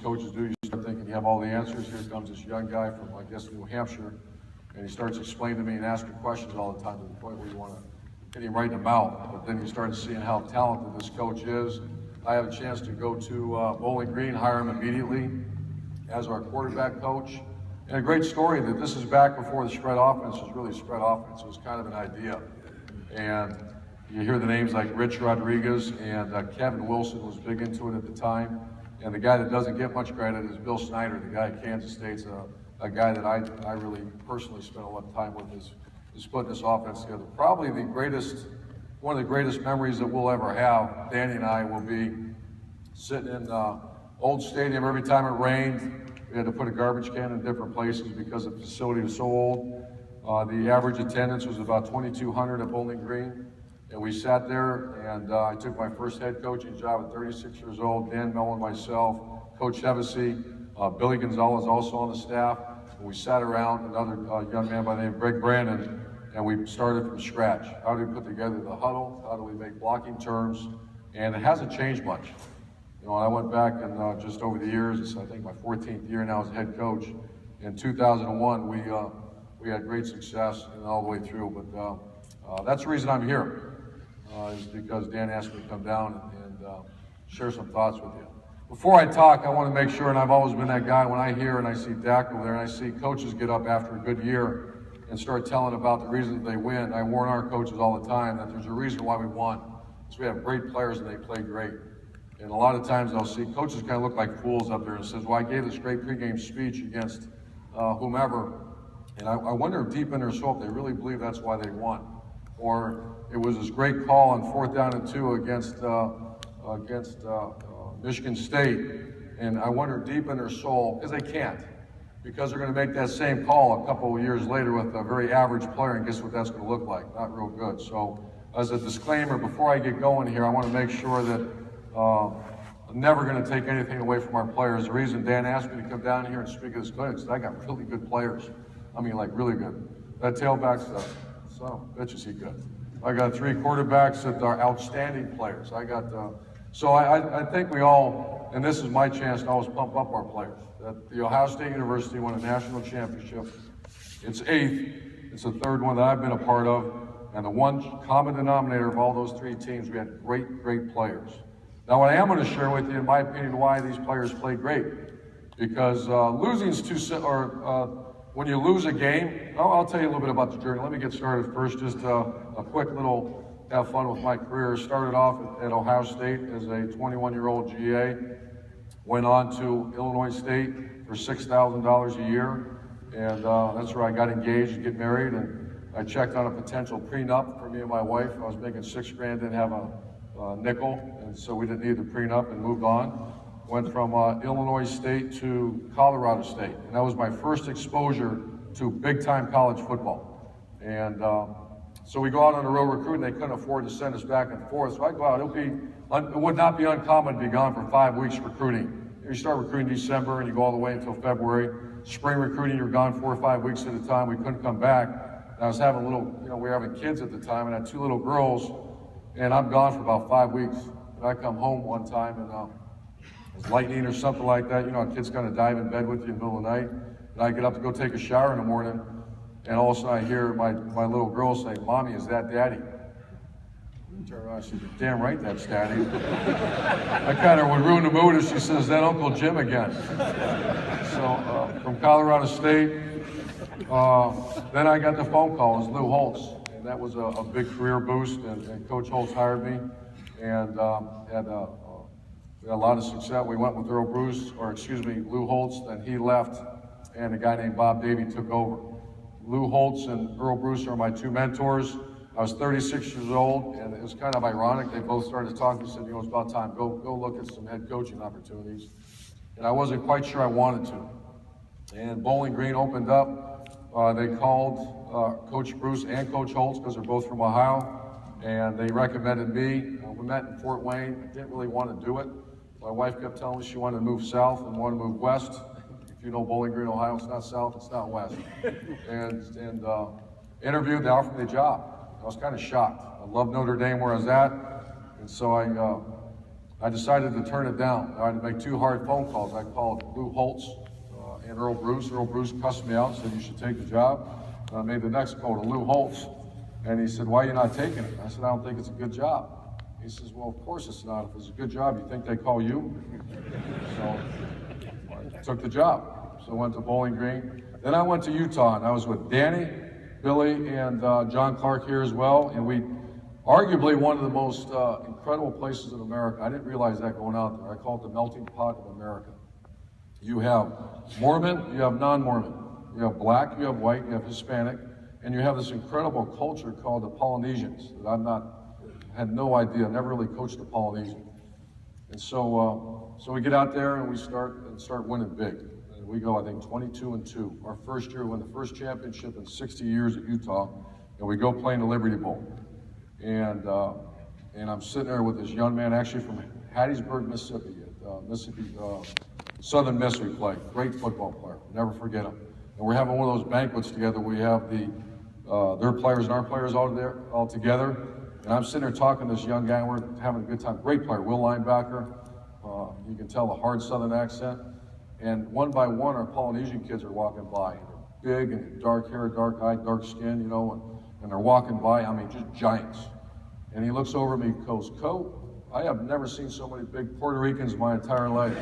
coaches do. You start thinking you have all the answers. Here comes this young guy from, I guess, New Hampshire, and he starts explaining to me and asking questions all the time to the point where you want to hit him right in the mouth. But then you start seeing how talented this coach is. I have a chance to go to Bowling Green, hire him immediately as our quarterback coach. And a great story that this is back before the spread offense was really spread offense. It was kind of an idea. And you hear the names like Rich Rodriguez and Kevin Wilson was big into it at the time. And the guy that doesn't get much credit is Bill Snyder, the guy at Kansas State's a guy that I really personally spent a lot of time with is putting this offense together. Probably one of the greatest memories that we'll ever have, Danny and I, will be sitting in old stadium every time it rained. We had to put a garbage can in different places because the facility was so old. The average attendance was about 2,200 at Bowling Green. And we sat there, and I took my first head coaching job at 36 years old, Dan Mellon, myself, Coach Hevesy, Billy Gonzalez also on the staff. And we sat around, another young man by the name of Greg Brandon, and we started from scratch. How do we put together the huddle? How do we make blocking terms? And it hasn't changed much. You know, and I went back and just over the years, it's I think my 14th year now as head coach. In 2001, we had great success and all the way through. But that's the reason I'm here. Is because Dan asked me to come down and share some thoughts with you. Before I talk, I want to make sure, and I've always been that guy, when I hear and I see Dak over there and I see coaches get up after a good year and start telling about the reasons they win, I warn our coaches all the time that there's a reason why we won. Because we have great players and they play great. And a lot of times I'll see coaches kind of look like fools up there and says, well, I gave this great pregame speech against whomever. And I wonder if deep in their soul if they really believe that's why they won. Or it was this great call on 4th down and 2 against Michigan State, and I wonder deep in their soul, because they can't, because they're going to make that same call a couple of years later with a very average player, and guess what that's going to look like? Not real good. So as a disclaimer, before I get going here, I want to make sure that I'm never going to take anything away from our players. The reason Dan asked me to come down here and speak at this clinic is I got really good players. I mean, like really good. That tailback stuff, so bitches he good. I got 3 quarterbacks that are outstanding players. So I think we all, and this is my chance to always pump up our players. That the Ohio State University won a national championship. It's 8th. It's the 3rd one that I've been a part of. And the one common denominator of all those 3 teams, we had great, great players. Now, what I am going to share with you, in my opinion, why these players play great. Because losing's when you lose a game, I'll tell you a little bit about the journey. Let me get started first. Just a quick little have fun with my career. Started off at Ohio State as a 21-year-old GA. Went on to Illinois State for $6,000 a year. And that's where I got engaged to get married. And I checked on a potential prenup for me and my wife. I was making $6,000, didn't have a nickel. And so we didn't need the prenup and moved on. Went from Illinois State to Colorado State. And that was my first exposure to big-time college football. And so we go out on the road recruiting. They couldn't afford to send us back and forth. So I go out. It would not be uncommon to be gone for 5 weeks recruiting. You start recruiting December and you go all the way until February. Spring recruiting, you're gone 4 or 5 weeks at a time. We couldn't come back. And I was having we were having kids at the time, and I had 2 little girls. And I'm gone for about 5 weeks. And I come home one time and it was lightning or something like that. You know, a kid's going to dive in bed with you in the middle of the night. And I get up to go take a shower in the morning, and all of a sudden I hear my little girl say, "Mommy, is that Daddy?" I turn around, she said, "Damn right that's Daddy." I kind of would ruin the mood if she says, "That Uncle Jim again." So from Colorado State, then I got the phone call. It was Lou Holtz, and that was a big career boost. And Coach Holtz hired me, and we had a lot of success. We went with Lou Holtz, then he left, and a guy named Bob Davey took over. Lou Holtz and Earl Bruce are my 2 mentors. I was 36 years old, and it was kind of ironic. They both started talking and said, you know, it's about time. Go look at some head coaching opportunities. And I wasn't quite sure I wanted to. And Bowling Green opened up. They called Coach Bruce and Coach Holtz, because they're both from Ohio, and they recommended me. We met in Fort Wayne. I didn't really want to do it. My wife kept telling me she wanted to move south and wanted to move west. If you know Bowling Green, Ohio, it's not south, it's not west. And interviewed, they offered me the job. I was kind of shocked. I loved Notre Dame where I was at, and so I decided to turn it down. I had to make 2 hard phone calls. I called Lou Holtz and Earl Bruce. Earl Bruce cussed me out and said, you should take the job. And I made the next call to Lou Holtz, and he said, why are you not taking it? I said, I don't think it's a good job. He says, well, of course it's not. If it's a good job, you think they call you? So I took the job. So I went to Bowling Green. Then I went to Utah, and I was with Danny, Billy, and John Clark here as well, and we arguably one of the most incredible places in America. I didn't realize that going out there. I call it the melting pot of America. You have Mormon, you have non-Mormon. You have black, you have white, you have Hispanic, and you have this incredible culture called the Polynesians that had no idea, never really coached the Polynesian. And so we get out there and we start winning big. And we go, I think, 22-2. Our first year, we win the first championship in 60 years at Utah, and we go play in the Liberty Bowl. And I'm sitting there with this young man, actually from Hattiesburg, Mississippi, Southern Miss we played. Great football player, never forget him. And we're having one of those banquets together. We have their players and our players all together. And I'm sitting there talking to this young guy, and we're having a good time. Great player, Will linebacker. You can tell the hard Southern accent. And one by one, our Polynesian kids are walking by. They're big and dark hair, dark eye, dark skin, you know, and they're walking by. I mean, just giants. And he looks over at me and goes, "Coach, I have never seen so many big Puerto Ricans in my entire life."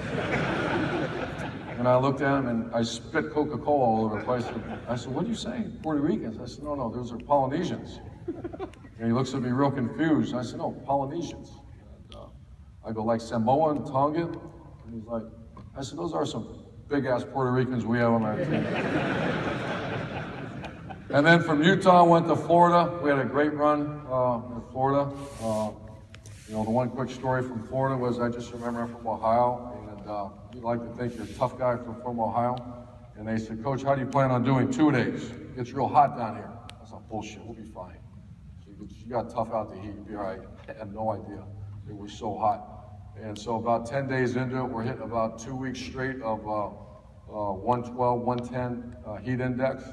And I looked at him and I spit Coca-Cola all over the place. I said, "What are you saying? Puerto Ricans?" I said, No, those are Polynesians. And he looks at me real confused. I said, "No, Polynesians." And, I go, "Like Samoan, Tongan?" And he's like, I said, "Those are some big-ass Puerto Ricans we have on our team." And then from Utah, I went to Florida. We had a great run in Florida. You know, the one quick story from Florida was I just remember I'm from Ohio, and you like to think you're a tough guy from Ohio. And they said, "Coach, how do you plan on doing 2 days? It's real hot down here." I said, "Bullshit, we'll be fine." You got tough out the heat, you'll be all right. I had no idea. It was so hot. And so about 10 days into it, we're hitting about 2 weeks straight of 112, 110 heat index.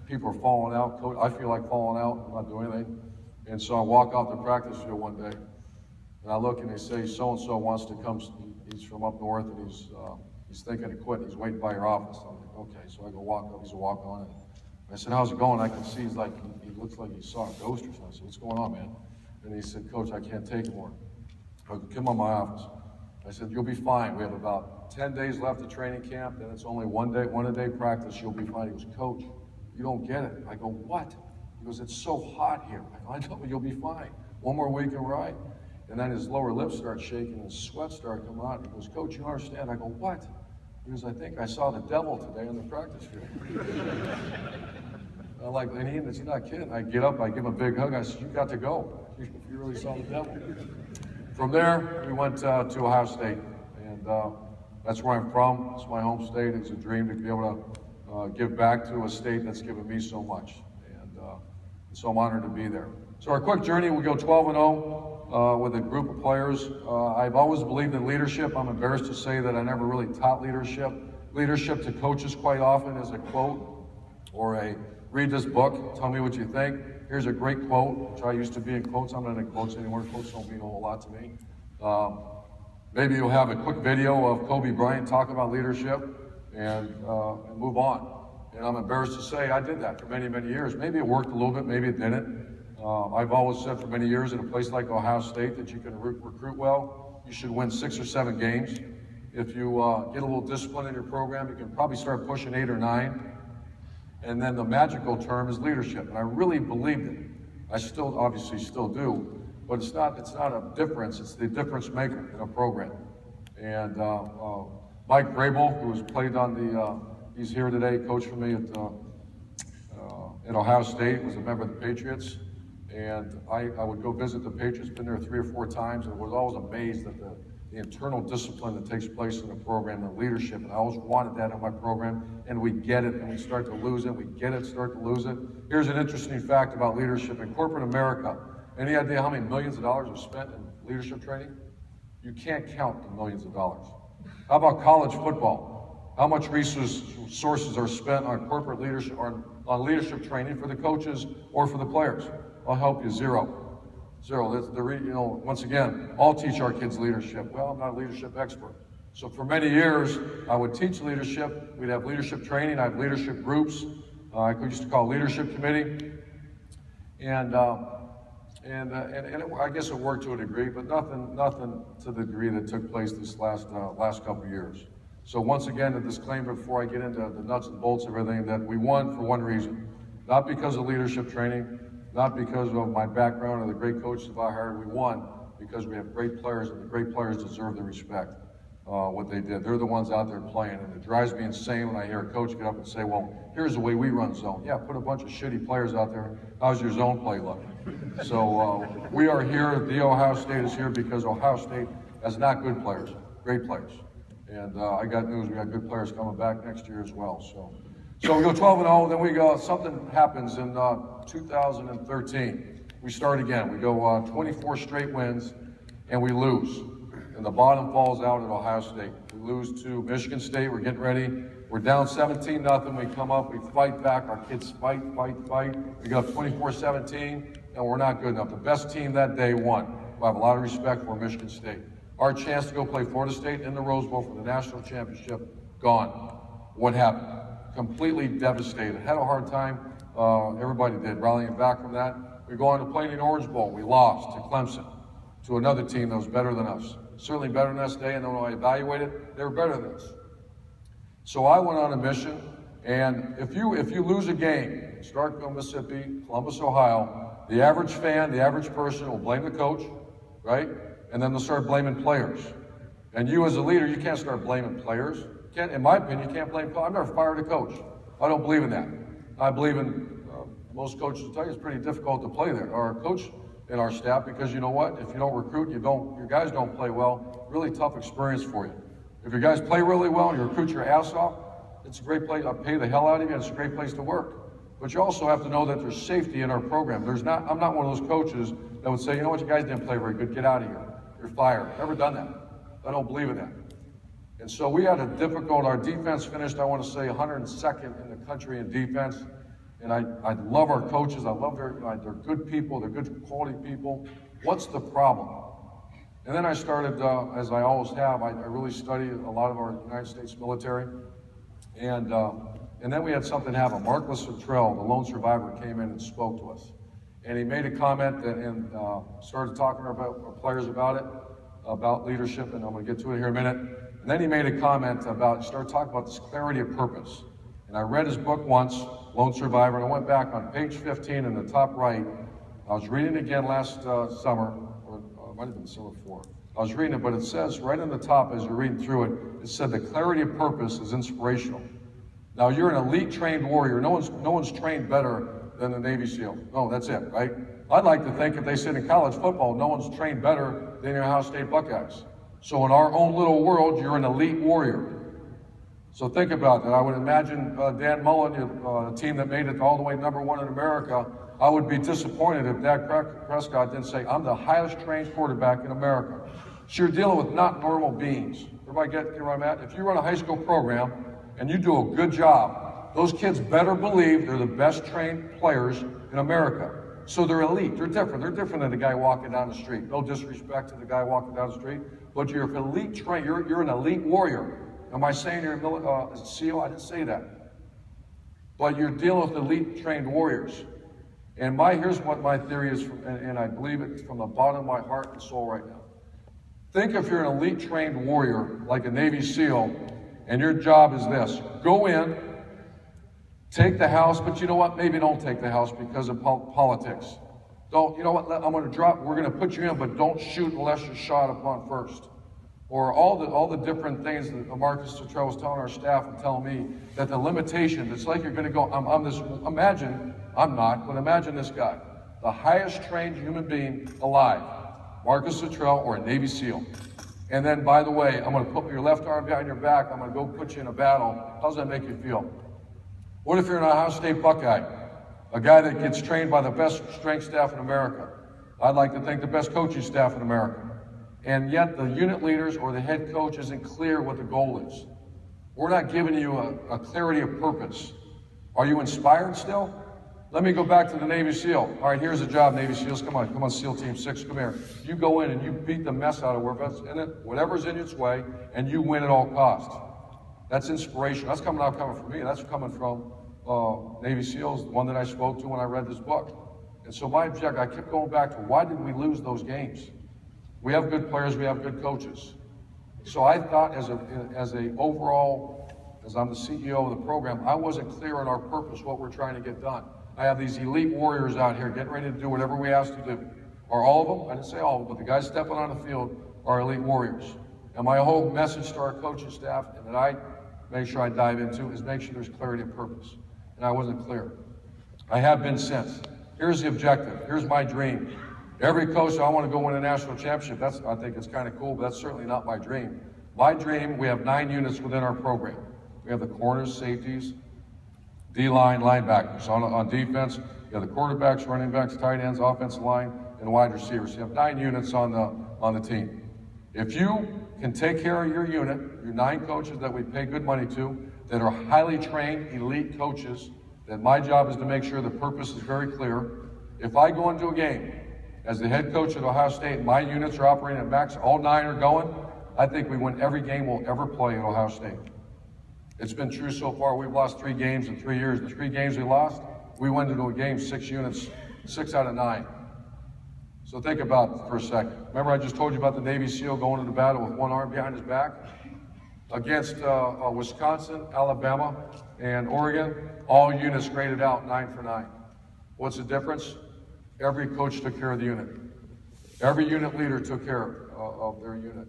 People are falling out. Coach, I feel like falling out. I'm not doing anything. And so I walk out the practice field one day, and I look and they say, "So-and-so wants to come." He's from up north, and he's thinking of quitting. He's waiting by your office. I'm like, "Okay." So I go walk up. He's a walk on, and I said, "How's it going?" I can see he's like, he looks like he saw a ghost or something. I said, "What's going on, man?" And he said, "Coach, I can't take it more." I go, "Come on my office." I said, "You'll be fine. We have about 10 days left of training camp, then it's only one a day practice. You'll be fine." He goes, "Coach, you don't get it." I go, "What?" He goes, "It's so hot here." I go, "I know, you'll be fine. One more week and ride." And then his lower lip starts shaking and sweat started coming out. He goes, "Coach, you understand?" I go, "What?" He goes, "I think I saw the devil today on the practice field." I'm like, and he's not kidding. I get up, I give him a big hug. I said, "You got to go. You really saw the devil." From there, we went to Ohio State, and that's where I'm from. It's my home state. It's a dream to be able to give back to a state that's given me so much, and so I'm honored to be there. So our quick journey, we go 12-0 with a group of players. I've always believed in leadership. I'm embarrassed to say that I never really taught leadership. Leadership to coaches quite often is a quote or a read this book, tell me what you think. Here's a great quote, which I used to be in quotes. I'm not in quotes anymore. Quotes don't mean a whole lot to me. Maybe you'll have a quick video of Kobe Bryant talk about leadership and move on. And I'm embarrassed to say I did that for many, many years. Maybe it worked a little bit, maybe it didn't. I've always said for many years at a place like Ohio State that you can recruit well. You should win 6 or 7 games. If you get a little discipline in your program, you can probably start pushing 8 or 9. And then the magical term is leadership, and I really believed it. I still, obviously still do, but it's not a difference, it's the difference maker in a program. And Mike Grable, who has played on the, he's here today, coached for me at Ohio State, was a member of the Patriots. And I would go visit the Patriots, been there 3 or 4 times, and was always amazed at the internal discipline that takes place in the program, the leadership, and I always wanted that in my program, and we get it, and we start to lose it, we get it, start to lose it. Here's an interesting fact about leadership in corporate America. Any idea how many millions of dollars are spent in leadership training? You can't count the millions of dollars. How about college football? How much resources are spent on corporate leadership, or on leadership training for the coaches or for the players? I'll help you, 0. Zero. That's once again, I'll teach our kids leadership. Well, I'm not a leadership expert. So for many years, I would teach leadership. We'd have leadership training. I have leadership groups. I used to call leadership committee. And I guess it worked to a degree, but nothing to the degree that took place this last couple of years. So once again, a disclaimer before I get into the nuts and bolts of everything, that we won for one reason. Not because of leadership training, not because of my background or the great coaches that I hired. We won because we have great players, and the great players deserve the respect, what they did. They're the ones out there playing, and it drives me insane when I hear a coach get up and say, well, here's the way we run zone. Yeah, put a bunch of shitty players out there. How's your zone play look? So we are here, the Ohio State is here because Ohio State has not good players, great players. And I got news, we got good players coming back next year as well. So we go 12-0, then we go, something happens in 2013. We start again, we go 24 straight wins, and we lose. And the bottom falls out at Ohio State. We lose to Michigan State, we're getting ready. We're down 17-0, we come up, we fight back, our kids fight. We go up 24-17, and we're not good enough. The best team that day won. I have a lot of respect for Michigan State. Our chance to go play Florida State in the Rose Bowl for the national championship, gone. What happened? Completely devastated. Had a hard time, everybody did, rallying back from that. We go on to play in the Orange Bowl. We lost to Clemson, to another team that was better than us. Certainly better than us today, and then when I evaluated, they were better than us. So I went on a mission, and if you lose a game, Starkville, Mississippi, Columbus, Ohio, the average fan, the average person will blame the coach, right? And then they'll start blaming players. And you as a leader, you can't start blaming players. In my opinion, you can't blame, I've never fired a coach. I don't believe in that. I believe in, most coaches will tell you it's pretty difficult to play there, or coach in our staff, because you know what? If you don't recruit, your guys don't play well, really tough experience for you. If your guys play really well and you recruit your ass off, it's a great place, I'll pay the hell out of you, and it's a great place to work. But you also have to know that there's safety in our program. I'm not one of those coaches that would say, you know what, you guys didn't play very good, get out of here. You're fired. Never done that. I don't believe in that. And so we had a difficult, our defense finished, I want to say, 102nd in the country in defense. And I love our coaches. I love they're good people. They're good quality people. What's the problem? And then I started, as I always have, I really studied a lot of our United States military. And then we had something happen. Marcus Luttrell, the lone survivor, came in and spoke to us. And he made a comment and started talking about our players about it, about leadership, and I'm going to get to it here in a minute. And then he made a comment started talking about this clarity of purpose. And I read his book once, Lone Survivor, and I went back on page 15 in the top right. I was reading it again last summer, or it might have been summer before. I was reading it, but it says right in the top as you're reading through it, it said the clarity of purpose is inspirational. Now you're an elite trained warrior. No one's trained better than the Navy SEAL. No, that's it, right? I'd like to think if they said in college football, no one's trained better than your Ohio State Buckeyes. So in our own little world, you're an elite warrior. So think about that. I would imagine Dan Mullen, the team that made it all the way #1 in America, I would be disappointed if Dak Prescott didn't say, I'm the highest trained quarterback in America. So you're dealing with not normal beings. Everybody get where I'm at? If you run a high school program and you do a good job, those kids better believe they're the best trained players in America. So they're elite. They're different. They're different than the guy walking down the street. No disrespect to the guy walking down the street, but you're an elite trained. You're an elite warrior. Am I saying you're a SEAL? I didn't say that. But you're dealing with elite trained warriors. And here's what my theory is, and I believe it from the bottom of my heart and soul right now. Think if you're an elite trained warrior, like a Navy SEAL, and your job is this: go in, take the house, but you know what? Maybe don't take the house because of politics. Don't, you know what? We're going to put you in, but don't shoot unless you're shot upon first. Or all the different things that Marcus Luttrell was telling our staff and telling me, that the limitation, it's like you're going to go, I'm not, but imagine this guy, the highest trained human being alive, Marcus Luttrell, or a Navy SEAL. And then, by the way, I'm going to put your left arm behind your back, I'm going to go put you in a battle. How does that make you feel? What if you're an Ohio State Buckeye, a guy that gets trained by the best strength staff in America? I'd like to think the best coaching staff in America. And yet the unit leaders or the head coach isn't clear what the goal is. We're not giving you a clarity of purpose. Are you inspired still? Let me go back to the Navy SEAL. All right, here's the job, Navy SEALs. Come on, SEAL Team 6, come here. You go in and you beat the mess out of whatever's in its way, and you win at all costs. That's inspiration. That's coming from me. That's coming from Navy SEALs, the one that I spoke to when I read this book. And so my objective, I kept going back to why did we lose those games? We have good players, we have good coaches. So I thought as I'm the CEO of the program, I wasn't clear on our purpose, what we're trying to get done. I have these elite warriors out here getting ready to do whatever we ask to do. Are all of them? I didn't say all of them, but the guys stepping on the field are elite warriors. And my whole message to our coaching staff, and that I make sure I dive into, is make sure there's clarity of purpose. And I wasn't clear. I have been since. Here's the objective. Here's my dream. Every coach, I want to go win a national championship. I think it's kind of cool, but that's certainly not my dream. My dream, we have 9 units within our program. We have the corners, safeties, D-line, linebackers. On defense, you have the quarterbacks, running backs, tight ends, offensive line, and wide receivers. You have 9 units on the team. If you can take care of your unit, your 9 coaches that we pay good money to, that are highly trained, elite coaches, then my job is to make sure the purpose is very clear. If I go into a game as the head coach at Ohio State and my units are operating at max, all 9 are going, I think we win every game we'll ever play at Ohio State. It's been true so far. We've lost 3 games in 3 years. The 3 games we lost, we went into a game 6 units, 6 out of 9. So think about it for a second. Remember I just told you about the Navy SEAL going into battle with one arm behind his back? Against Wisconsin, Alabama, and Oregon, all units graded out 9 for 9. What's the difference? Every coach took care of the unit. Every unit leader took care of their unit.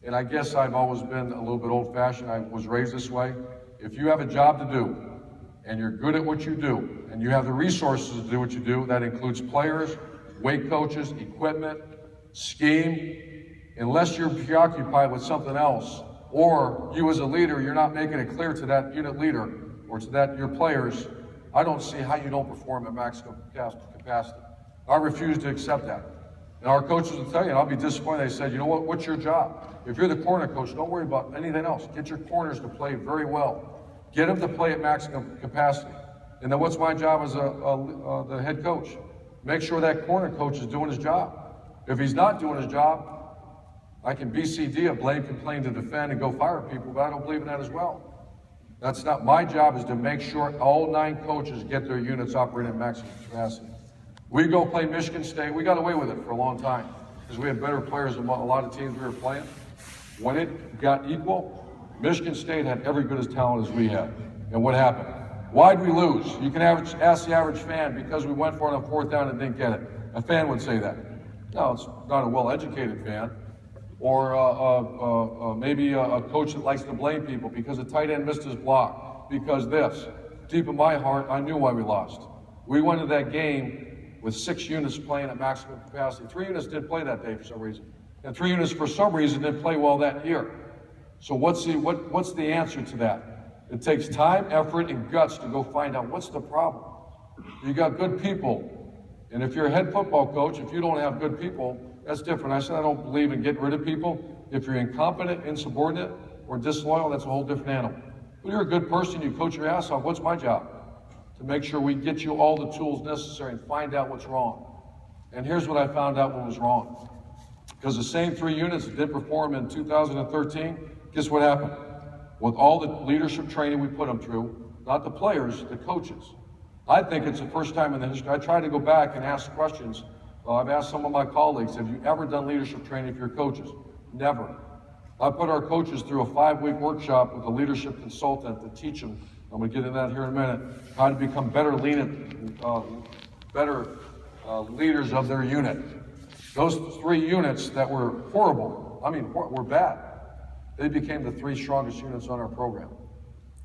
And I guess I've always been a little bit old-fashioned. I was raised this way. If you have a job to do, and you're good at what you do, and you have the resources to do what you do, that includes players, weight coaches, equipment, scheme, unless you're preoccupied with something else, or you as a leader, you're not making it clear to that unit leader or to your players, I don't see how you don't perform at maximum capacity. I refuse to accept that. And our coaches will tell you, and I'll be disappointed, they said, you know what, what's your job? If you're the corner coach, don't worry about anything else. Get your corners to play very well. Get them to play at maximum capacity. And then what's my job as the head coach? Make sure that corner coach is doing his job. If he's not doing his job, I can BCD a blame, complain to defend, and go fire people, but I don't believe in that as well. That's not my job, is to make sure all 9 coaches get their units operating at maximum capacity. We go play Michigan State. We got away with it for a long time because we had better players than a lot of teams we were playing. When it got equal, Michigan State had every bit as talent as we had. And what happened? Why'd we lose? You can ask the average fan, because we went for it on 4th down and didn't get it. A fan would say that. No, it's not a well-educated fan. Or maybe a coach that likes to blame people because the tight end missed his block, because this. Deep in my heart, I knew why we lost. We went into that game with 6 units playing at maximum capacity. 3 units didn't play that day for some reason. And 3 units for some reason didn't play well that year. So what's the answer to that? It takes time, effort, and guts to go find out what's the problem. You got good people. And if you're a head football coach, if you don't have good people, that's different. I said I don't believe in getting rid of people. If you're incompetent, insubordinate, or disloyal, that's a whole different animal. But you're a good person, you coach your ass off. What's my job? To make sure we get you all the tools necessary and find out what's wrong. And here's what I found out what was wrong. Because the same 3 units that did perform in 2013, guess what happened? With all the leadership training we put them through, not the players, the coaches. I think it's the first time in the history. I tried to go back and ask questions. I've asked some of my colleagues, have you ever done leadership training for your coaches? Never. I put our coaches through a 5-week workshop with a leadership consultant to teach them, I'm going to get into that here in a minute, how to become better leaders of their unit. Those 3 units that were horrible, were bad, they became the 3 strongest units on our program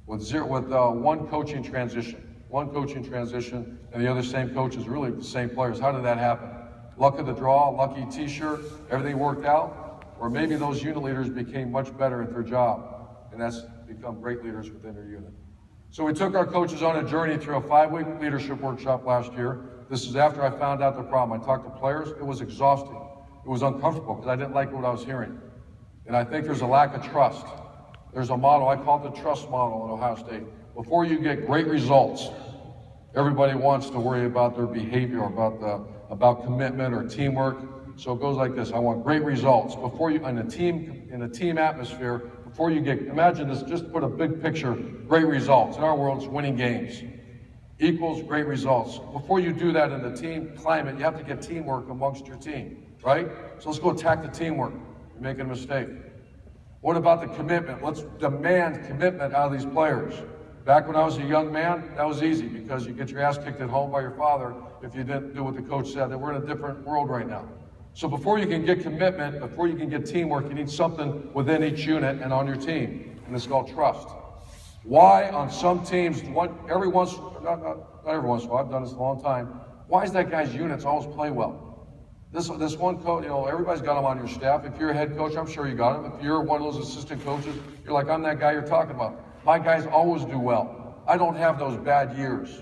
with one coaching transition. One coaching transition, and the other same coaches, really the same players. How did that happen? Luck of the draw, lucky t-shirt, everything worked out? Or maybe those unit leaders became much better at their job, and that's become great leaders within their unit. So we took our coaches on a journey through a 5-week leadership workshop last year. This is after I found out the problem. I talked to players. It was exhausting. It was uncomfortable because I didn't like what I was hearing. And I think there's a lack of trust. There's a model, I call it the trust model in Ohio State. Before you get great results, Everybody wants to worry about their behavior, about commitment or teamwork. So it goes like this. I want great results. Before you, in a team atmosphere, before you get, imagine this, just put a big picture, great results. In our world, it's winning games. Equals great results. Before you do that in the team climate, you have to get teamwork amongst your team, right? So let's go attack the teamwork. You're making a mistake. What about the commitment? Let's demand commitment out of these players. Back when I was a young man, that was easy because you get your ass kicked at home by your father if you didn't do what the coach said. That we're in a different world right now. So before you can get commitment, before you can get teamwork, you need something within each unit and on your team, and it's called trust. Why on some teams, not every once in a while, I've done this a long time, why is that guy's units always play well? This one coach, everybody's got them on your staff. If you're a head coach, I'm sure you got them. If you're one of those assistant coaches, you're like, I'm that guy you're talking about. My guys always do well. I don't have those bad years.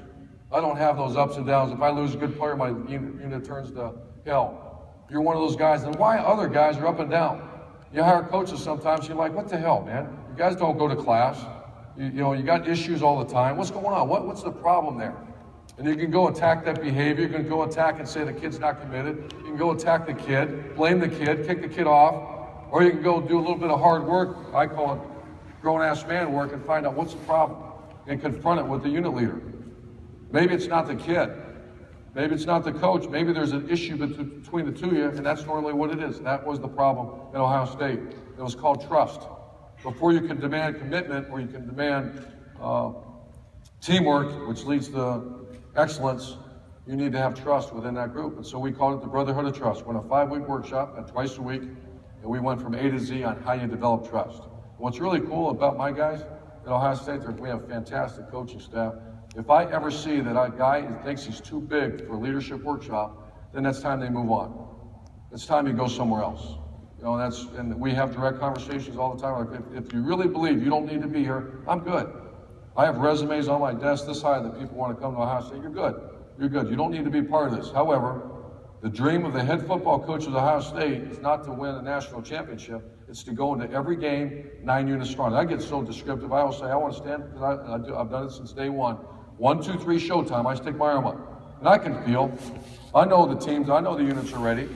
I don't have those ups and downs. If I lose a good player, my unit turns to hell. You're one of those guys. Then why other guys are up and down? You hire coaches sometimes, you're like, what the hell, man? You guys don't go to class. You got issues all the time. What's going on? What's the problem there? And you can go attack that behavior. You can go attack and say the kid's not committed. You can go attack the kid, blame the kid, kick the kid off. Or you can go do a little bit of hard work. I call it grown-ass man work, and find out what's the problem and confront it with the unit leader. Maybe it's not the kid. Maybe it's not the coach. Maybe there's an issue between the two of you, and that's normally what it is. That was the problem at Ohio State. It was called trust. Before you can demand commitment or you can demand teamwork, which leads to excellence, you need to have trust within that group. And so we called it the Brotherhood of Trust. We're in a 5-week workshop, twice a week, and we went from A to Z on how you develop trust. What's really cool about my guys at Ohio State, we have fantastic coaching staff. If I ever see that a guy thinks he's too big for a leadership workshop, then that's time they move on. It's time you go somewhere else. And we have direct conversations all the time. Like, if you really believe you don't need to be here, I'm good. I have resumes on my desk this high that people want to come to Ohio State. You're good. You're good. You don't need to be part of this. However, the dream of the head football coach of Ohio State is not to win a national championship. It's to go into every game 9 units strong. I get so descriptive. I always say I want to stand, because I've done it since day one. 1, 2, 3 showtime. I stick my arm up. And I can feel. I know the teams. I know the units are ready.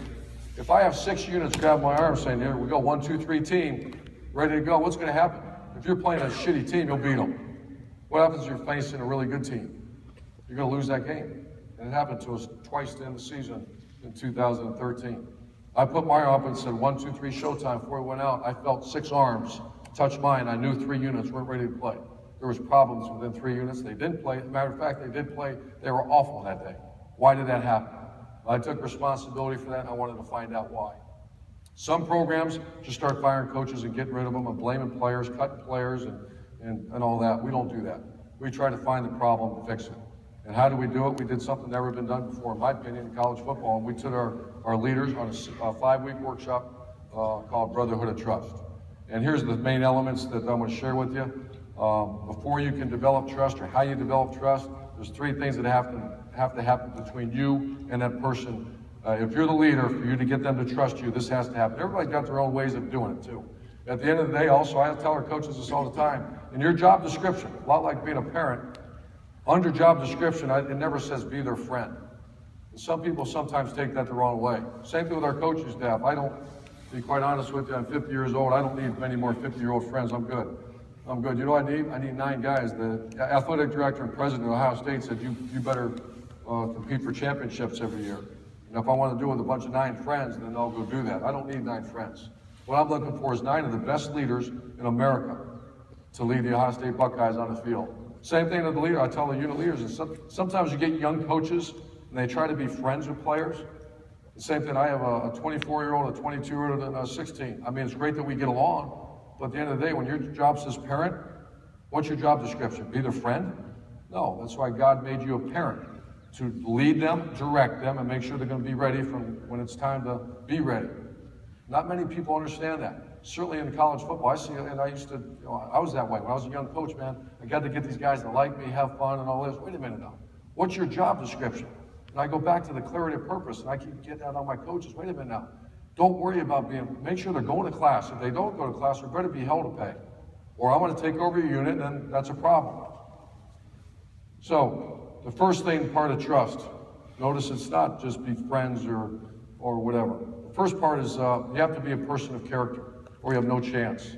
If I have 6 units grab my arm saying, here we go, 1, 2, 3 team, ready to go, what's going to happen? If you're playing a shitty team, you'll beat them. What happens if you're facing a really good team? You're going to lose that game. And it happened to us twice in the season in 2013. I put my arm up and said 1, 2, 3 showtime. Before we went out, I felt 6 arms touch mine. I knew 3 units weren't ready to play. There was problems within 3 units. They didn't play. As a matter of fact, they did play. They were awful that day. Why did that happen? I took responsibility for that, and I wanted to find out why. Some programs just start firing coaches and getting rid of them and blaming players, cutting players, and all that. We don't do that. We try to find the problem and fix it. And how do we do it? We did something never been done before, in my opinion, in college football. And we took our leaders on a 5-week workshop called Brotherhood of Trust. And here's the main elements that I'm going to share with you. Before you can develop trust, or how you develop trust, there's 3 things that have to happen between you and that person. If you're the leader, for you to get them to trust you, this has to happen. Everybody's got their own ways of doing it too. At the end of the day, also, I tell our coaches this all the time. In your job description, a lot like being a parent, under job description, it never says be their friend. And some people sometimes take that the wrong way. Same thing with our coaching staff. I don't, to be quite honest with you, I'm 50 years old. I don't need many more 50-year-old friends. I'm good. I'm good. You know what I need? I need 9 guys. The athletic director and president of Ohio State said, you better compete for championships every year. And if I want to do it with a bunch of 9 friends, then I'll go do that. I don't need 9 friends. What I'm looking for is 9 of the best leaders in America to lead the Ohio State Buckeyes on the field. Same thing to the leader. I tell the unit leaders, and sometimes you get young coaches and they try to be friends with players. The same thing, I have a 24-year-old, a 22-year-old, and a 16. I mean, it's great that we get along, but at the end of the day, when your job says parent, what's your job description? Be their friend? No, that's why God made you a parent, to lead them, direct them, and make sure they're going to be ready from when it's time to be ready. Not many people understand that. Certainly in college football, I see, and I used to, I was that way. When I was a young coach, man, I got to get these guys to like me, have fun, and all this. Wait a minute now. What's your job description? And I go back to the clarity of purpose, and I keep getting that on my coaches. Wait a minute now. Don't worry about make sure they're going to class. If they don't go to class, they're better be held to pay. Or I'm going to take over your unit, and that's a problem. So, the first thing, part of trust. Notice it's not just be friends or whatever. The first part is you have to be a person of character or you have no chance.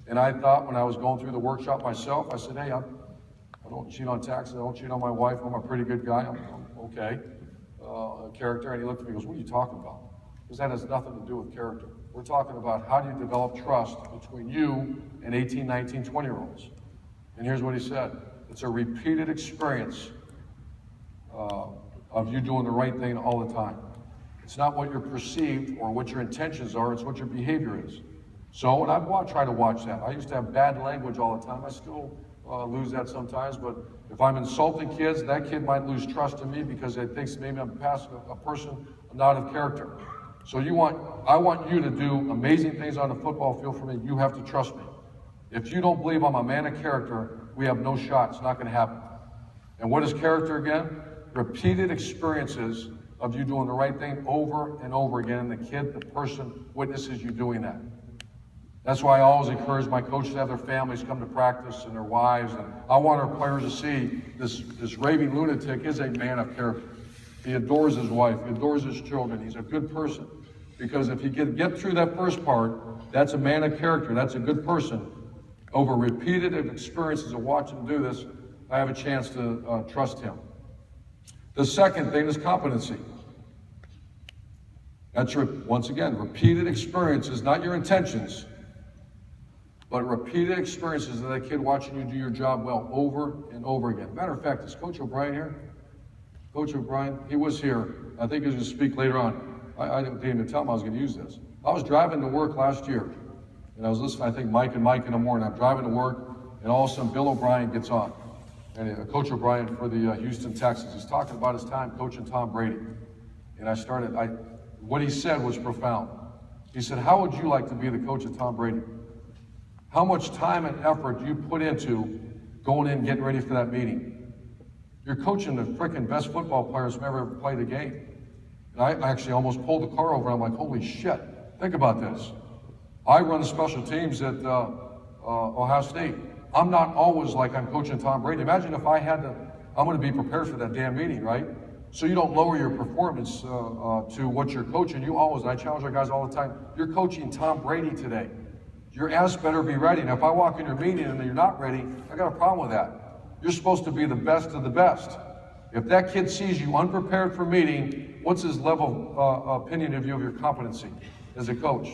And I thought when I was going through the workshop myself, I said, hey, I don't cheat on taxes, I don't cheat on my wife, I'm a pretty good guy, I'm okay. Character, and he looked at me and goes, what are you talking about? Because that has nothing to do with character. We're talking about how do you develop trust between you and 18, 19, 20-year-olds. And here's what he said. It's a repeated experience of you doing the right thing all the time. It's not what you're perceived or what your intentions are, it's what your behavior is. So, and I try to watch that. I used to have bad language all the time. I still lose that sometimes, but if I'm insulting kids, that kid might lose trust in me because it thinks maybe I'm a person not of character. So I want you to do amazing things on the football field for me. You have to trust me. If you don't believe I'm a man of character, we have no shot. It's not going to happen. And what is character again? Repeated experiences of you doing the right thing over and over again, and the kid, the person, witnesses you doing that. That's why I always encourage my coaches to have their families come to practice and their wives. And I want our players to see this raving lunatic is a man of character. He adores his wife, he adores his children, he's a good person. Because if he can get through that first part, that's a man of character, that's a good person. Over repeated experiences of watching him do this, I have a chance to trust him. The second thing is competency. That's, once again, repeated experiences, not your intentions, but repeated experiences of that kid watching you do your job well over and over again. Matter of fact, is Coach O'Brien here? Coach O'Brien, he was here. I think he was going to speak later on. I didn't even tell him I was going to use this. I was driving to work last year, and I was listening, I think, Mike in the morning. I'm driving to work, and all of a sudden, Bill O'Brien gets on. And Coach O'Brien for the Houston Texans. He's talking about his time coaching Tom Brady. And what he said was profound. He said, how would you like to be the coach of Tom Brady? How much time and effort do you put into going in and getting ready for that meeting? You're coaching the freaking best football players who've ever played a game. And I actually almost pulled the car over. I'm like, holy shit, think about this. I run the special teams at Ohio State. I'm not always like I'm coaching Tom Brady. Imagine if I had to, I'm going to be prepared for that damn meeting, right? So you don't lower your performance to what you're coaching. You always, and I challenge our guys all the time, you're coaching Tom Brady today. Your ass better be ready. And if I walk in your meeting and you're not ready, I got a problem with that. You're supposed to be the best of the best. If that kid sees you unprepared for meeting, what's his level of opinion of you of your competency as a coach?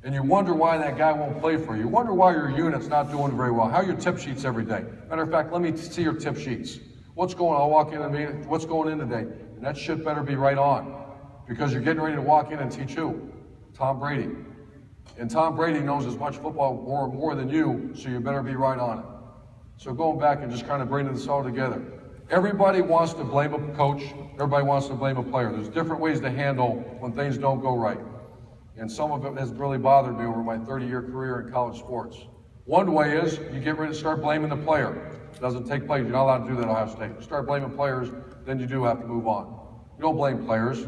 And you wonder why that guy won't play for you. You wonder why your unit's not doing very well. How are your tip sheets every day? Matter of fact, let me see your tip sheets. What's going on? I'll walk in and meet, what's going in today? And that shit better be right on. Because you're getting ready to walk in and teach who? Tom Brady. And Tom Brady knows as much football more than you, so you better be right on it. So going back and just kind of bringing this all together. Everybody wants to blame a coach. Everybody wants to blame a player. There's different ways to handle when things don't go right. And some of it has really bothered me over my 30-year career in college sports. One way is you get ready to start blaming the player. It doesn't take place. You're not allowed to do that at Ohio State. You start blaming players, then you do have to move on. You don't blame players.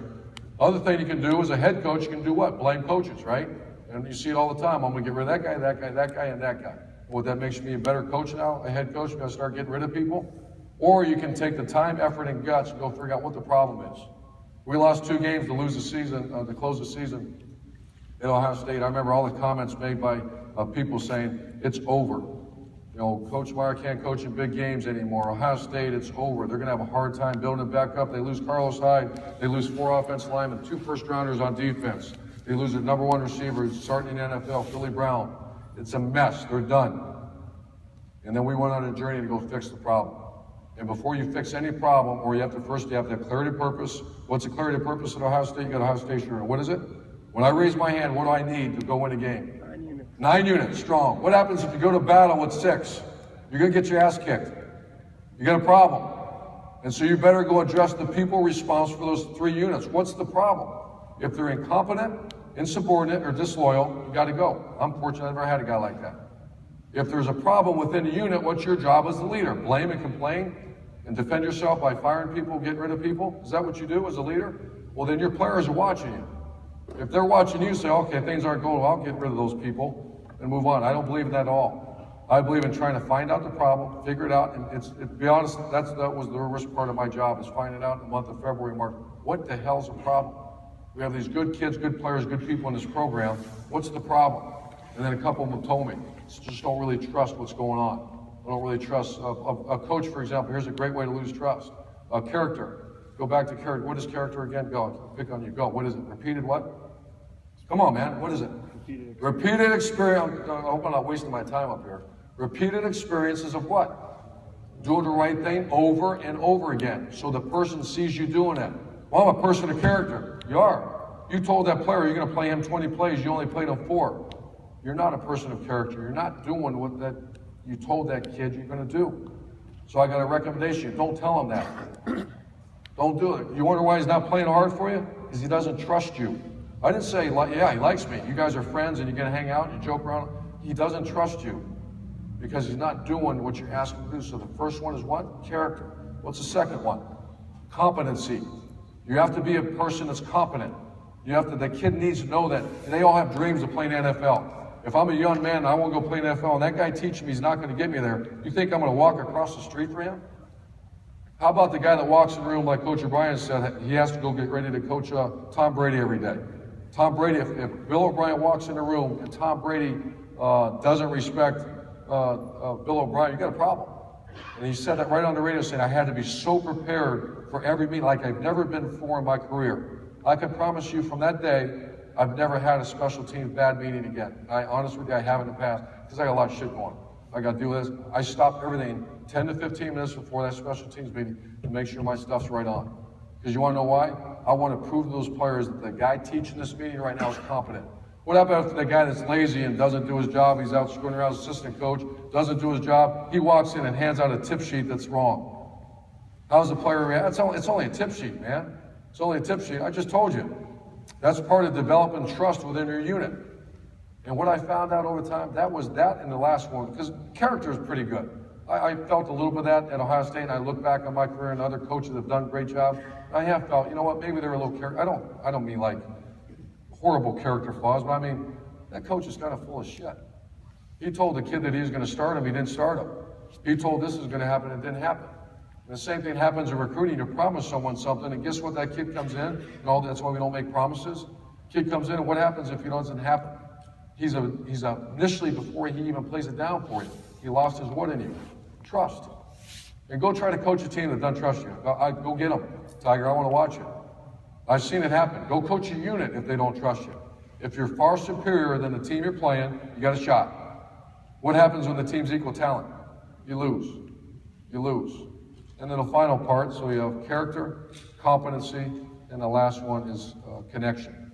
Other thing you can do as a head coach, you can do what? Blame coaches, right? And you see it all the time. I'm going to get rid of that guy, that guy, that guy, and that guy. Well, that makes me a better coach now, a head coach. You've got to start getting rid of people. Or you can take the time, effort, and guts and go figure out what the problem is. We lost 2 games to lose the season, to close the season at Ohio State. I remember all the comments made by people saying, it's over. You know, Coach Meyer can't coach in big games anymore. Ohio State, it's over. They're going to have a hard time building it back up. They lose Carlos Hyde. They lose 4 offensive linemen, 2 first-rounders on defense. They lose their #1 receiver, starting in the NFL, Philly Brown. It's a mess. They're done. And then we went on a journey to go fix the problem. And before you fix any problem, or you have to have clarity of purpose. What's the clarity of purpose at Ohio State? You got Ohio State sure. What is it? When I raise my hand, what do I need to go win a game? 9 units. 9 units, strong. What happens if you go to battle with 6? You're going to get your ass kicked. You got a problem. And so you better go address the people responsible for those 3 units. What's the problem? If they're incompetent, insubordinate, or disloyal, you got to go. I'm fortunate I've never had a guy like that. If there's a problem within the unit, what's your job as the leader? Blame and complain and defend yourself by firing people, getting rid of people? Is that what you do as a leader? Well, then your players are watching you. If they're watching you, say, okay, things aren't going well, I'll get rid of those people and move on. I don't believe in that at all. I believe in trying to find out the problem, figure it out, and to be honest, that was the worst part of my job, is finding out in the month of February, March, what the hell's the problem? We have these good kids, good players, good people in this program. What's the problem? And then a couple of them told me, just don't really trust what's going on. I don't really trust a coach, for example. Here's a great way to lose trust. Character. Go back to character. What is character again? Go. Pick on you. Go. What is it? Repeated what? Come on, man. What is it? Repeated experience. I hope I'm not wasting my time up here. Repeated experiences of what? Doing the right thing over and over again. So the person sees you doing it. Well, I'm a person of character. You are. You told that player you're going to play him 20 plays. You only played him 4. You're not a person of character. You're not doing what that you told that kid you're going to do. So I got a recommendation. Don't tell him that. Don't do it. You wonder why he's not playing hard for you? Because he doesn't trust you. I didn't say, yeah, he likes me. You guys are friends and you're going to hang out and you joke around. He doesn't trust you because he's not doing what you're asking him to do. So the first one is what? Character. What's the second one? Competency. You have to be a person that's competent. You have to. The kid needs to know that. And they all have dreams of playing NFL. If I'm a young man and I want to go play in the NFL and that guy teaching me he's not going to get me there, you think I'm going to walk across the street for him? How about the guy that walks in the room, like Coach O'Brien said, he has to go get ready to coach Tom Brady every day. Tom Brady, if Bill O'Brien walks in the room and Tom Brady doesn't respect Bill O'Brien, you got a problem. And he said that right on the radio, saying I had to be so prepared for every meeting like I've never been before in my career. I can promise you from that day, I've never had a special teams bad meeting again. I honestly with you, I have in the past, because I got a lot of shit going. I got to do this. I stop everything 10 to 15 minutes before that special teams meeting to make sure my stuff's right on. Because you want to know why? I want to prove to those players that the guy teaching this meeting right now is competent. What about if the guy that's lazy and doesn't do his job, he's out screwing around as assistant coach, doesn't do his job, he walks in and hands out a tip sheet that's wrong. How's the player react? It's only a tip sheet, man. It's only a tip sheet. I just told you. That's part of developing trust within your unit. And what I found out over time, that was that in the last one, because character is pretty good. I felt a little bit of that at Ohio State, and I look back on my career and other coaches have done a great job. I have felt, you know what, maybe they're a little character. I don't mean like horrible character flaws, but I mean, that coach is kind of full of shit. He told the kid that he was going to start him, he didn't start him. He told this is going to happen, it didn't happen. And the same thing happens in recruiting. You promise someone something, and guess what? That kid comes in, and all that's why we don't make promises. Kid comes in, and what happens if it doesn't happen? He's initially, before he even plays it down for you, he lost his what in you? Trust. And go try to coach a team that doesn't trust you. Go get them. Tiger, I want to watch it. I've seen it happen. Go coach a unit if they don't trust you. If you're far superior than the team you're playing, you got a shot. What happens when the team's equal talent? You lose. You lose. And then the final part, so you have character, competency, and the last one is connection.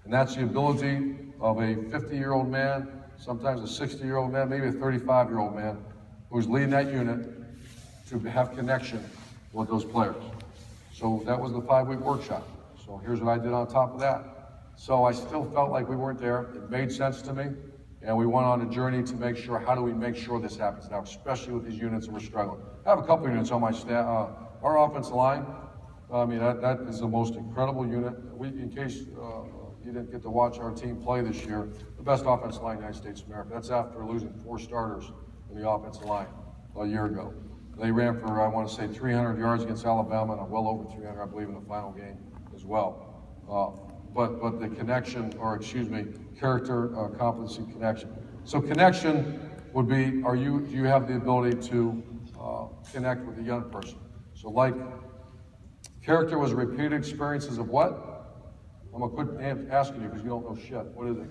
And that's the ability of a 50-year-old man, sometimes a 60-year-old man, maybe a 35-year-old man, who's leading that unit to have connection with those players. So that was the 5-week workshop. So here's what I did on top of that. So I still felt like we weren't there. It made sense to me. And we went on a journey to make sure, how do we make sure this happens now, especially with these units that we're struggling. I have a couple units on my staff. Our offensive line, I mean, that is the most incredible unit. In case you didn't get to watch our team play this year, the best offensive line in the United States of America. That's after losing 4 starters in the offensive line a year ago. They ran for, I want to say, 300 yards against Alabama and well over 300, I believe, in the final game as well. But the connection, or excuse me, character, competency, connection. So connection would be, do you have the ability to connect with a young person? So like, character was repeated experiences of what? I'm gonna quit asking you because you don't know shit. What is it?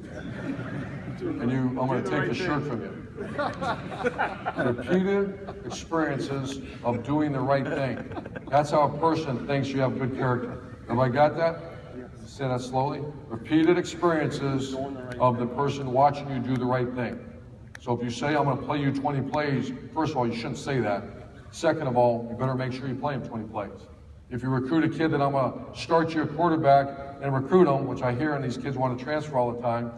And I'm gonna take the shirt from you. Repeated experiences of doing the right thing. That's how a person thinks you have good character. Have I got that? Say that slowly. Repeated experiences of the person watching you do the right thing. So if you say, I'm going to play you 20 plays, first of all, you shouldn't say that. Second of all, you better make sure you play him 20 plays. If you recruit a kid that I'm going to start you a quarterback and recruit him, which I hear and these kids want to transfer all the time,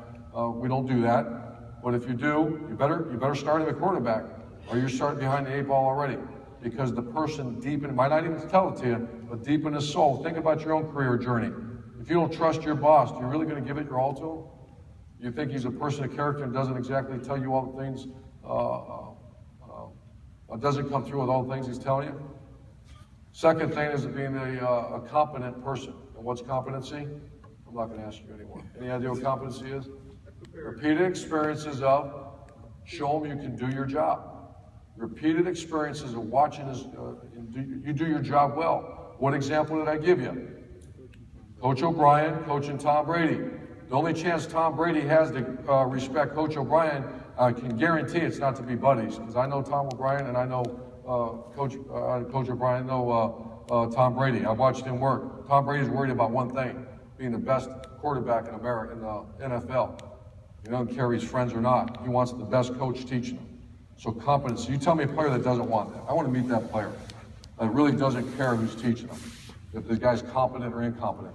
we don't do that. But if you do, you better start him at quarterback, or you're starting behind the 8 ball already. Because the person deep in, might not even tell it to you, but deep in his soul, think about your own career journey. If you don't trust your boss, are you really going to give it your all to him? You think he's a person of character and doesn't exactly tell you all the things doesn't come through with all the things he's telling you. Second thing is being a competent person. And what's competency? I'm not going to ask you anymore. Any idea what competency is? Repeated experiences of show him you can do your job. Repeated experiences of watching you do your job well. What example did I give you? Coach O'Brien coaching Tom Brady. The only chance Tom Brady has to respect Coach O'Brien, I can guarantee it's not to be buddies, because I know Tom O'Brien and I know Coach O'Brien, know Tom Brady. I've watched him work. Tom Brady's worried about one thing, being the best quarterback in America, in the NFL. He doesn't care if he's friends or not. He wants the best coach teaching him. So competency. You tell me a player that doesn't want that. I want to meet that player that really doesn't care who's teaching him, if the guy's competent or incompetent.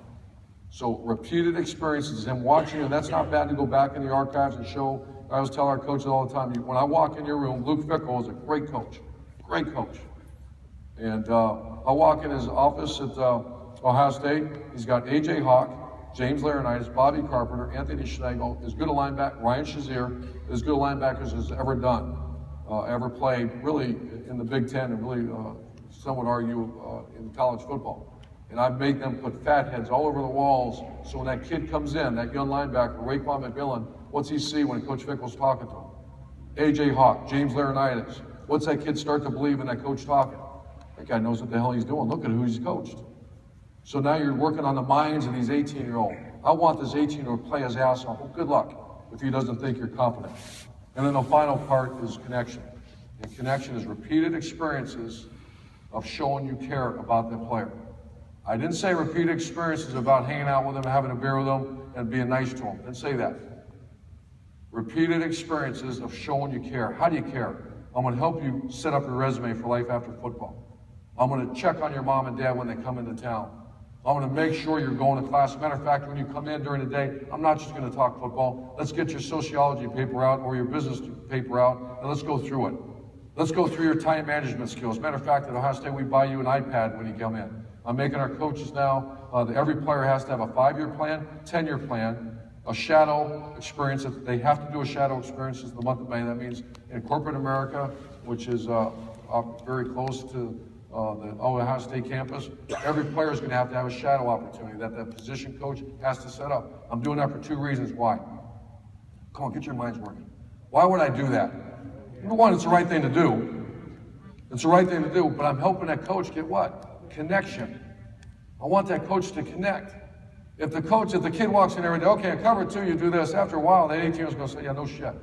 So repeated experiences, him watching you, that's not bad to go back in the archives and show. I always tell our coaches all the time, when I walk in your room, Luke Fickell is a great coach. Great coach. And I walk in his office at Ohio State. He's got A.J. Hawk, James Laurinaitis, Bobby Carpenter, Anthony Schlegel, as good a linebacker, Ryan Shazier, as good a linebackers as ever done, ever played, really in the Big Ten, and really, some would argue, in college football. And I've made them put fat heads all over the walls, so when that kid comes in, that young linebacker, Raekwon McMillan, what's he see when Coach Fickell's talking to him? A.J. Hawk, James Laurinaitis. What's that kid start to believe in that coach talking? That guy knows what the hell he's doing. Look at who he's coached. So now you're working on the minds of these 18-year-olds. I want this 18-year-old to play his ass off. Well, good luck if he doesn't think you're competent. And then the final part is connection. And connection is repeated experiences of showing you care about the player. I didn't say repeated experiences about hanging out with them, having a beer with them, and being nice to them. I didn't say that. Repeated experiences of showing you care. How do you care? I'm going to help you set up your resume for life after football. I'm going to check on your mom and dad when they come into town. I'm going to make sure you're going to class. Matter of fact, when you come in during the day, I'm not just going to talk football. Let's get your sociology paper out or your business paper out, and let's go through it. Let's go through your time management skills. Matter of fact, at Ohio State, we buy you an iPad when you come in. I'm making our coaches now, that every player has to have a 5-year plan, 10-year plan, a shadow experience. They have to do a shadow experience in the month of May. That means in corporate America, which is very close to the Ohio State campus, every player is going to have a shadow opportunity that the position coach has to set up. I'm doing that for 2 reasons. Why? Come on, get your minds working. Why would I do that? Number one, it's the right thing to do. It's the right thing to do, but I'm helping that coach get what? Connection. I want that coach to connect. If the kid walks in every day, okay, in cover 2, you do this. After a while, that 18 is going to say, yeah, no shit.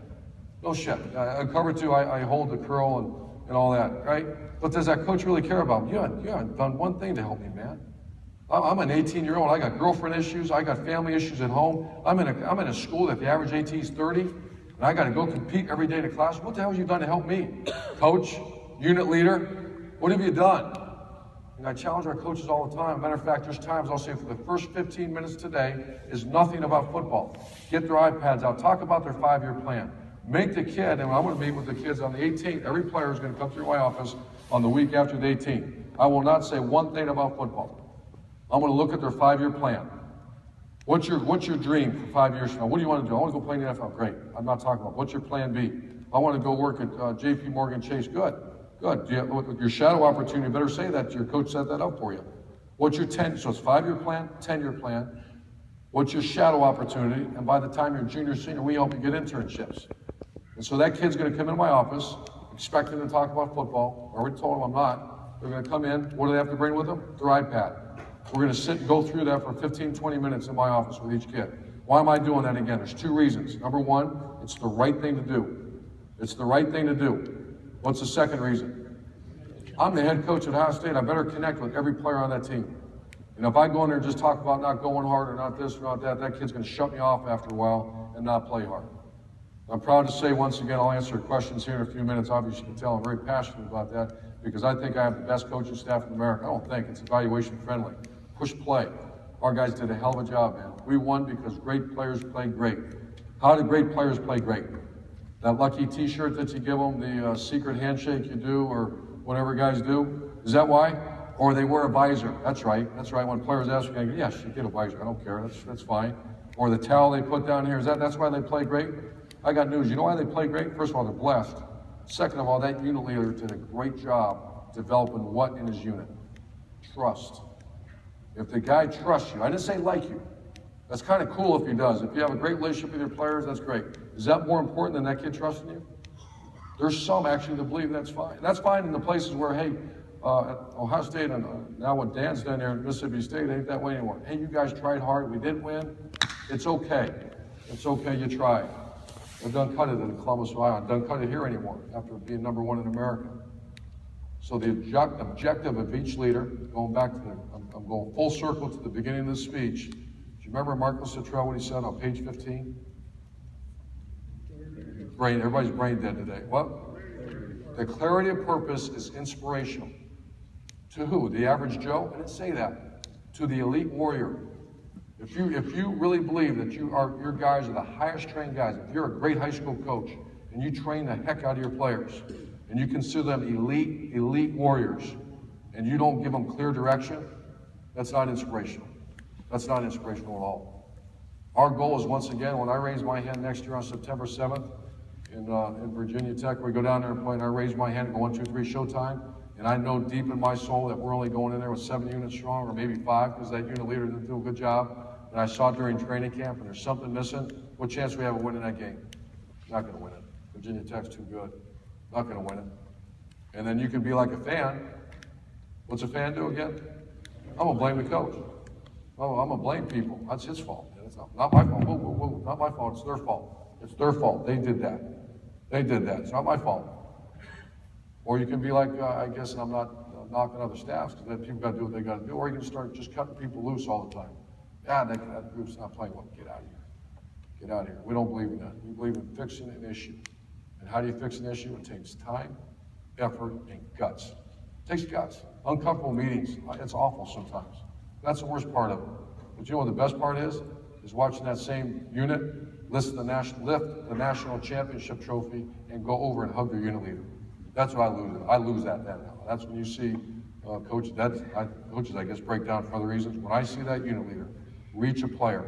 No shit. In cover 2, I hold the curl and all that, right? But does that coach really care about me? You haven't done one thing to help me, man. I'm an 18-year-old. I got girlfriend issues. I got family issues at home. I'm in a school that the average AT is 30, and I got to go compete every day to class. What the hell have you done to help me? Coach, unit leader, what have you done? And I challenge our coaches all the time. Matter of fact, there's times I'll say for the first 15 minutes today is nothing about football. Get their iPads out. Talk about their 5-year plan. Make the kid, and I'm going to meet with the kids on the 18th. Every player is going to come through my office on the week after the 18th. I will not say one thing about football. I'm going to look at their 5-year plan. What's your dream for 5 years from now? What do you want to do? I want to go play in the NFL. Great. I'm not talking about. What's your plan B? I want to go work at J.P. Morgan Chase. Good. Good. Your shadow opportunity, better say that your coach set that up for you. What's your so it's 5-year plan, 10-year plan. What's your shadow opportunity? And by the time you're junior, senior, we help you get internships. And so that kid's going to come in my office, expecting to talk about football. I already told them I'm not. They're going to come in. What do they have to bring with them? Their iPad. We're going to sit and go through that for 15, 20 minutes in my office with each kid. Why am I doing that again? There's 2 reasons. Number one, it's the right thing to do. It's the right thing to do. What's the second reason? I'm the head coach at Ohio State. I better connect with every player on that team. And if I go in there and just talk about not going hard or not this or not that, that kid's going to shut me off after a while and not play hard. I'm proud to say, once again, I'll answer questions here in a few minutes. Obviously, you can tell I'm very passionate about that because I think I have the best coaching staff in America. I don't think. It's evaluation friendly. Push play. Our guys did a hell of a job, man. We won because great players played great. How do great players play great? That lucky T-shirt that you give them, the secret handshake you do, or whatever guys do, is that why? Or they wear a visor. That's right. That's right. When players ask me, I go, yes, you get a visor. I don't care. That's fine. Or the towel they put down here. That's why they play great? I got news. You know why they play great? First of all, they're blessed. Second of all, that unit leader did a great job developing what in his unit? Trust. If the guy trusts you, I didn't say like you. That's kind of cool if he does. If you have a great relationship with your players, that's great. Is that more important than that kid trusting you? There's some actually that believe that's fine. That's fine in the places where, hey, at Ohio State and now what Dan's done there in Mississippi State, it ain't that way anymore. Hey, you guys tried hard. We didn't win. It's okay. It's okay. You tried. I've done cut it in Columbus, Ohio. I don't cut it here anymore after being #1 in America. So the objective of each leader, going back to I'm going full circle to the beginning of the speech. Do you remember Marcus Luttrell, what he said on page 15? Everybody's brain dead today. What? The clarity of purpose is inspirational. To who? The average Joe? I didn't say that. To the elite warrior. If you really believe that your guys are the highest trained guys, if you're a great high school coach and you train the heck out of your players and you consider them elite warriors and you don't give them clear direction, that's not inspirational. That's not inspirational at all. Our goal is, once again, when I raise my hand next year on September 7th in Virginia Tech, we go down there and play and I raise my hand and go 1, 2, 3, showtime. And I know deep in my soul that we're only going in there with 7 units strong, or maybe 5, because that unit leader didn't do a good job. And I saw it during training camp, and there's something missing. What chance do we have of winning that game? Not going to win it. Virginia Tech's too good. Not going to win it. And then you can be like a fan. What's a fan do again? I'm going to blame the coach. Oh, I'm going to blame people. That's his fault. It's not my fault. Whoa, whoa, whoa. Not my fault. It's their fault. It's their fault. They did that. They did that. It's not my fault. Or you can be like, I guess, and I'm not knocking other staffs, because people got to do what they got to do, or you can start just cutting people loose all the time. Yeah, that group's not playing well. Get out of here. Get out of here. We don't believe in that. We believe in fixing an issue. And how do you fix an issue? It takes time, effort, and guts. It takes guts. Uncomfortable meetings. It's awful sometimes. That's the worst part of it. But you know what the best part is? Is watching that same unit lift the national championship trophy and go over and hug their unit leader. That's what I lose. I lose that then now. That's when you see coaches, I guess, break down for other reasons. When I see that unit leader reach a player,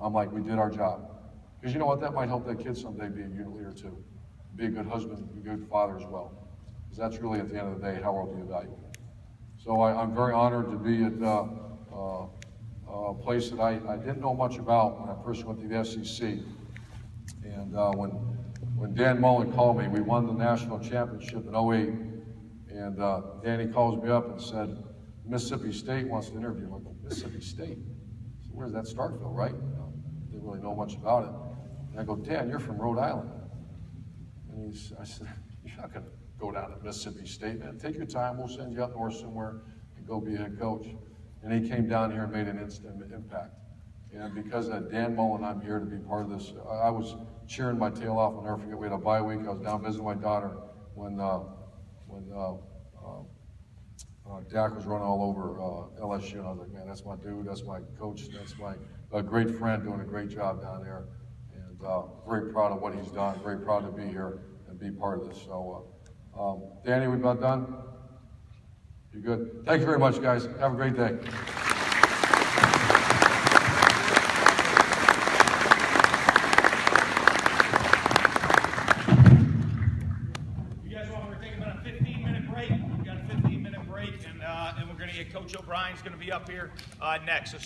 I'm like, we did our job. Because you know what? That might help that kid someday be a unit leader too. Be a good husband, be a good father as well. Because that's really, at the end of the day, how we'll be evaluated. So I'm very honored to be at a place that I didn't know much about when I first went to the SEC. And when Dan Mullen called me, we won the national championship in '08, and Danny calls me up and said, Mississippi State wants to interview. I'm like, Mississippi State? So where's that? Starkville, right? Didn't really know much about it. And I go, Dan, you're from Rhode Island. And I said, you're not going to go down to Mississippi State, man. Take your time. We'll send you up north somewhere and go be a head coach. And he came down here and made an instant impact. And because of Dan Mullen, I'm here to be part of this. I was cheering my tail off. I'll never forget, we had a bye week. I was down visiting my daughter when Dak was running all over LSU. And I was like, man, that's my dude. That's my coach. That's my great friend doing a great job down there. And very proud of what he's done. Very proud to be here and be part of this. So, Danny, we about done? You good? Thank you very much, guys. Have a great day. Coach O'Brien's going to be up here next.